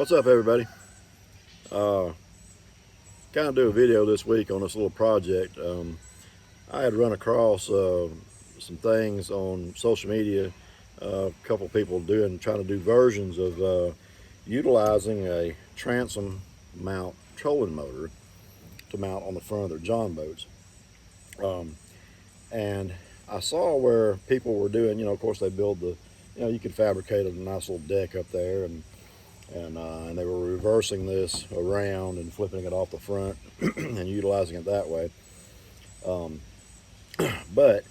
What's up, everybody? Kind of do a video this week on this little project. I had run across some things on social media. A couple people trying to do versions of utilizing a transom mount trolling motor to mount on the front of their Jon boats. And I saw where people were doing. Of course, they build you could fabricate a nice little deck up there, and they were reversing this around and flipping it off the front and utilizing it that way. But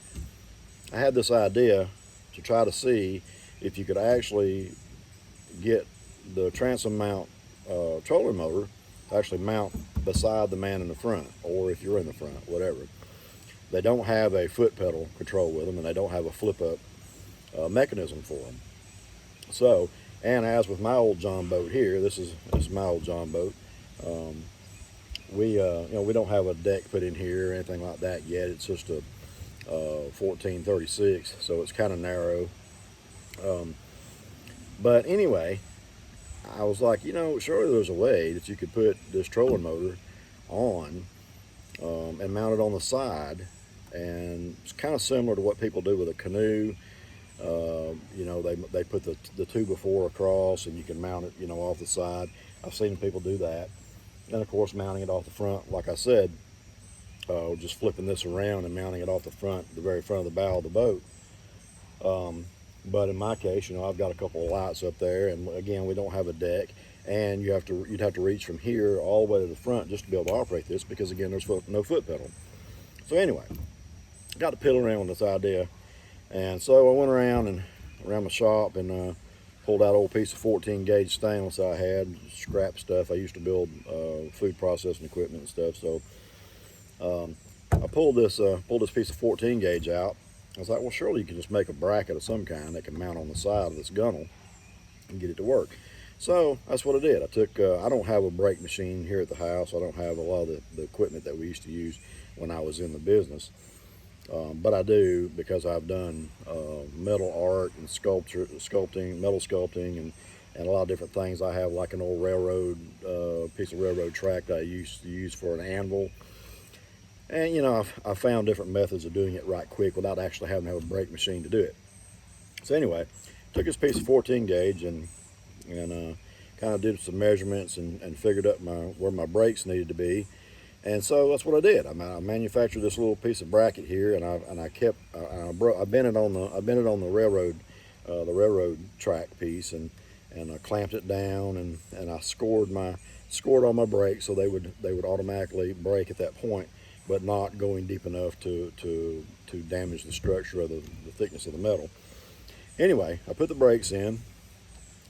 I had this idea to try to see if you could actually get the transom mount trolling motor to actually mount beside the man in the front, or if you're in the front, whatever. They don't have a foot pedal control with them, and they don't have a flip up mechanism for them. So, and as with my old Jon Boat here, this is my old Jon Boat. We don't have a deck put in here or anything like that yet. It's just a 1436, so it's kind of narrow. But anyway, I was like, surely there's a way that you could put this trolling motor on and mount it on the side, and it's kind of similar to what people do with a canoe. They put the 2x4 across, and you can mount it, off the side. I've seen people do that. And of course, mounting it off the front, like I said, just flipping this around and mounting it off the front, the very front of the bow of the boat. But in my case, I've got a couple of lights up there, and again, we don't have a deck, and you'd have to reach from here all the way to the front just to be able to operate this, because again, there's no foot pedal. So anyway, got to piddle around with this idea. And so I went around my shop and pulled out an old piece of 14 gauge stainless I had, scrap stuff. I used to build food processing equipment and stuff. So I pulled this piece of 14 gauge out. I was like, well, surely you can just make a bracket of some kind that can mount on the side of this gunnel and get it to work. So that's what I did. I don't have a brake machine here at the house. I don't have a lot of the equipment that we used to use when I was in the business. But I do, because I've done metal art and metal sculpting, and a lot of different things. I have like an old piece of railroad track that I used to use for an anvil. And I found different methods of doing it right quick without actually having to have a brake machine to do it. So anyway, took this piece of 14 gauge and kind of did some measurements and figured out where my brakes needed to be. And so that's what I did. I manufactured this little piece of bracket here, and I bent it on the railroad track piece, and I clamped it down, and I scored on my brakes so they would automatically brake at that point, but not going deep enough to damage the structure of the thickness of the metal. Anyway, I put the brakes in,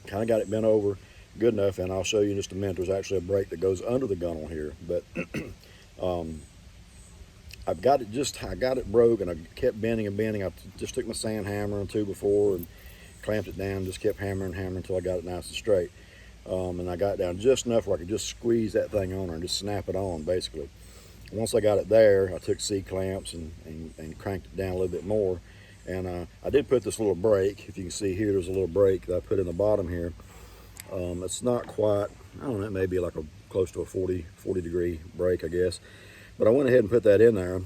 kind of got it bent over good enough, and I'll show you in just a minute. There's actually a brake that goes under the gunnel here, but I got it broke, and I kept bending and bending. I just took my sand hammer and 2x4 and clamped it down, just kept hammering until I got it nice and straight. And I got it down just enough where I could just squeeze that thing on there and just snap it on, basically. Once I got it there, I took C-clamps and cranked it down a little bit more. And I did put this little brake. If you can see here, there's a little brake that I put in the bottom here. It's not quite, I don't know, it may be like close to a 40 degree brake, I guess. But I went ahead and put that in there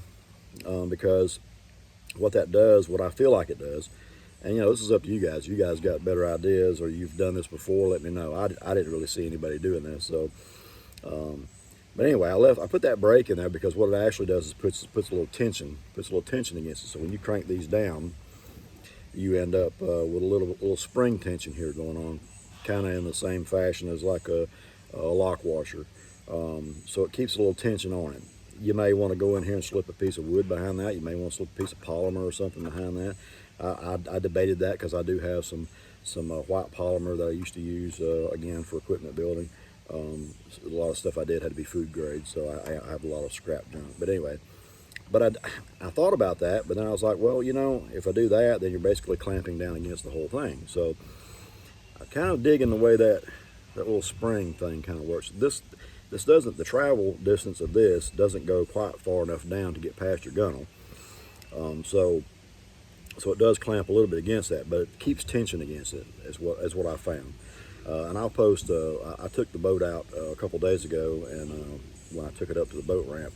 because what that does, what I feel like it does, and this is up to you guys. You guys got better ideas, or you've done this before, let me know. I didn't really see anybody doing this. So, but anyway, I put that brake in there because what it actually does is puts a little tension against it. So when you crank these down, you end up with a little spring tension here going on, kind of in the same fashion as like a lock washer. So it keeps a little tension on it. You may want to go in here and slip a piece of wood behind that. You may want to slip a piece of polymer or something behind that. I debated that because I do have some white polymer that I used to use, again, for equipment building. A lot of stuff I did had to be food grade, so I have a lot of scrap junk. But anyway, I thought about that, but then I was like, well, if I do that, then you're basically clamping down against the whole thing. So I kind of digging the way that little spring thing kind of works. The travel distance of this doesn't go quite far enough down to get past your gunnel. So it does clamp a little bit against that, but it keeps tension against it, is what I found. And I'll post, I took the boat out a couple days ago, and when I took it up to the boat ramp,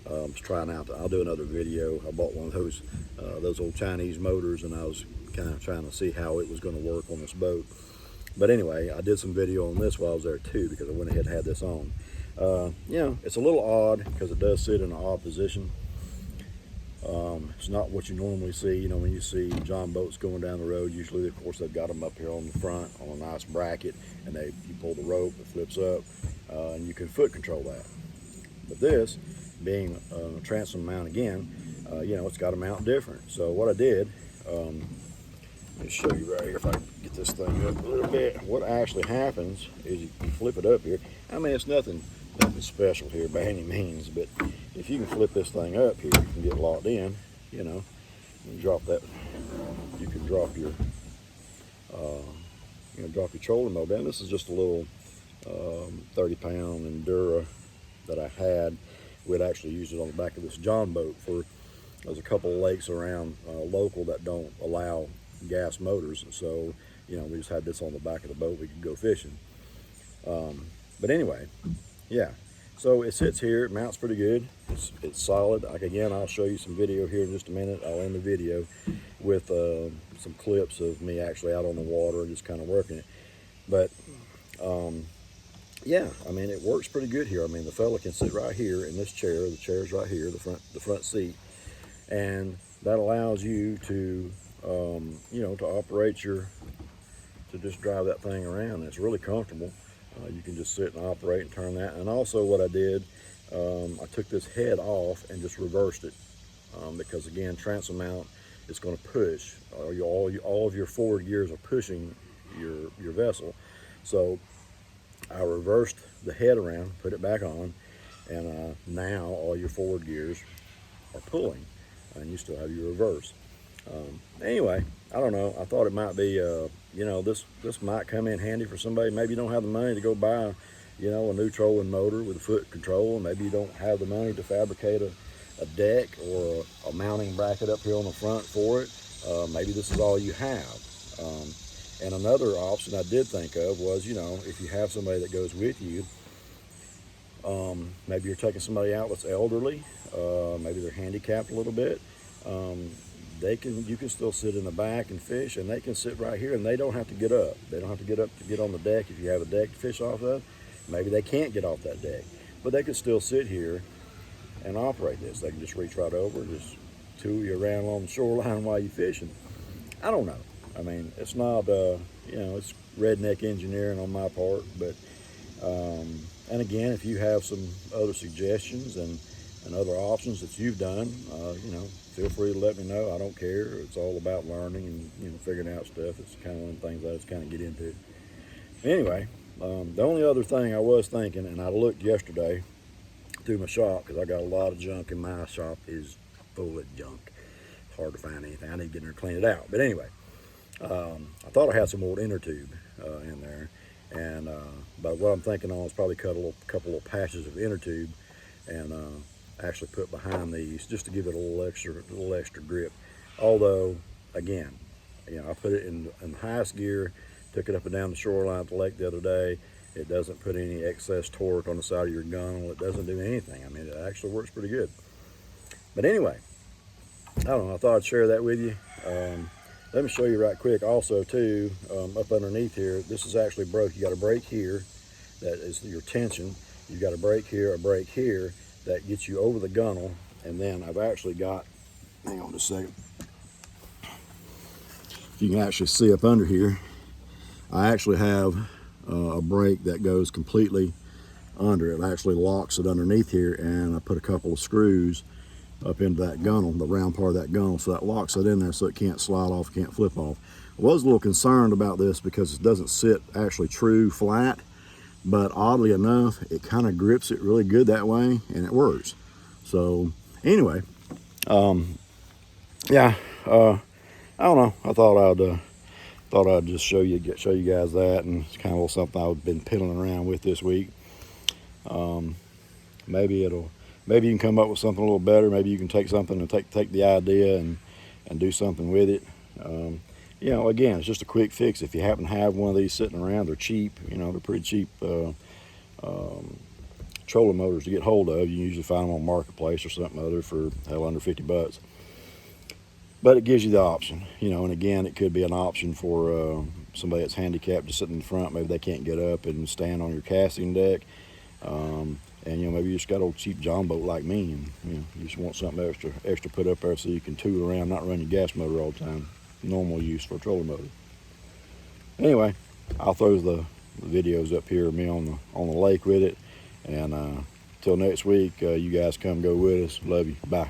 I was trying out, I'll do another video. I bought one of those old Chinese motors, and I was kind of trying to see how it was going to work on this boat. But anyway, I did some video on this while I was there too, because I went ahead and had this on. You know, it's a little odd because it does sit in an odd position. It's not what you normally see. You know, when you see Jon Boats going down the road, usually, of course, they've got them up here on the front on a nice bracket, and you pull the rope, it flips up, and you can foot control that. But this, being a transom mount again, you know, it's got to mount different. So what I did, let me show you right here if I can get this thing up a little bit. What actually happens is you flip it up here. I mean, it's nothing special here by any means, but if you can flip this thing up here, you can get locked in. You know, you drop that. You can drop your, drop your trolling motor down. This is just a little 30-pound Endura that I had. We'd actually used it on the back of this Jon Boat for. There's a couple of lakes around local that don't allow gas motors, so you know, we just had this on the back of the boat. We could go fishing. But anyway, yeah. So it sits here. It mounts pretty good. It's solid. Like, again, I'll show you some video here in just a minute. I'll end the video with some clips of me actually out on the water and just kind of working it. But yeah, I mean, it works pretty good here. I mean, the fella can sit right here in this chair. The chair's right here, the front seat, and that allows you to you know, to operate to just drive that thing around. It's really comfortable. You can just sit and operate and turn that. And also what I did, I took this head off and just reversed it, because again, transom mount is going to push. All of your forward gears are pushing your vessel. So I reversed the head around, put it back on, and now all your forward gears are pulling, and you still have your reverse. Anyway, I don't know. I thought it might be, you know, this might come in handy for somebody. Maybe you don't have the money to go buy, you know, a new trolling motor with a foot control. Maybe you don't have the money to fabricate a deck or a mounting bracket up here on the front for it. Maybe this is all you have. And another option I did think of was, you know, if you have somebody that goes with you, maybe you're taking somebody out that's elderly, maybe they're handicapped a little bit. You can still sit in the back and fish, and they can sit right here, and they don't have to get up. They don't have to get up to get on the deck if you have a deck to fish off of. Maybe they can't get off that deck, but they can still sit here and operate this. They can just reach right over and just tool you around along the shoreline while you're fishing. I don't know. I mean, it's not, you know, it's redneck engineering on my part, but, and again, if you have some other suggestions and other options that you've done, you know, feel free to let me know. I don't care. It's all about learning and, you know, figuring out stuff. It's kind of one of the things I just kind of get into. Anyway, the only other thing I was thinking, and I looked yesterday through my shop, because I got a lot of junk in my shop, is full of junk. It's hard to find anything. I need to get in there and clean it out. But anyway, I thought I had some old inner tube in there, and but what I'm thinking on is probably cut a couple of patches of inner tube and actually put behind these just to give it a little extra grip. Although, again, you know, I put it in the highest gear, took it up and down the shoreline at the lake the other day. It doesn't put any excess torque on the side of your gunnel. It doesn't do anything. I mean, it actually works pretty good. But anyway, I don't know. I thought I'd share that with you. Let me show you right quick also too, up underneath here, this is actually broke. You got a brake here, that is your tension. You got a brake here, a brake here, that gets you over the gunnel. And then I've actually got, hang on just a second. If you can actually see up under here, I actually have a brake that goes completely under. It actually locks it underneath here, and I put a couple of screws up into that gunnel, the round part of that gunnel, so that locks it in there so it can't slide off, can't flip off. I was a little concerned about this because it doesn't sit actually true flat, but oddly enough, it kind of grips it really good that way, and it works. So anyway, yeah, I don't know. I thought I'd just show you guys that, and it's kind of something I've been piddling around with this week. Maybe you can come up with something a little better. Maybe you can take something and take the idea and do something with it. you know, again, it's just a quick fix. If you happen to have one of these sitting around, they're cheap. You know, they're pretty cheap trolling motors to get hold of. You can usually find them on Marketplace or something other for hell under 50 bucks. But it gives you the option, you know, and again, it could be an option for somebody that's handicapped just sitting in the front. Maybe they can't get up and stand on your casting deck. And, you know, maybe you just got old cheap Jon Boat like me, and, you know, you just want something extra put up there so you can tool around, not run your gas motor all the time. Normal use for a trolling motor. Anyway, I'll throw the videos up here of me on the lake with it. And till next week, you guys come go with us. Love you. Bye.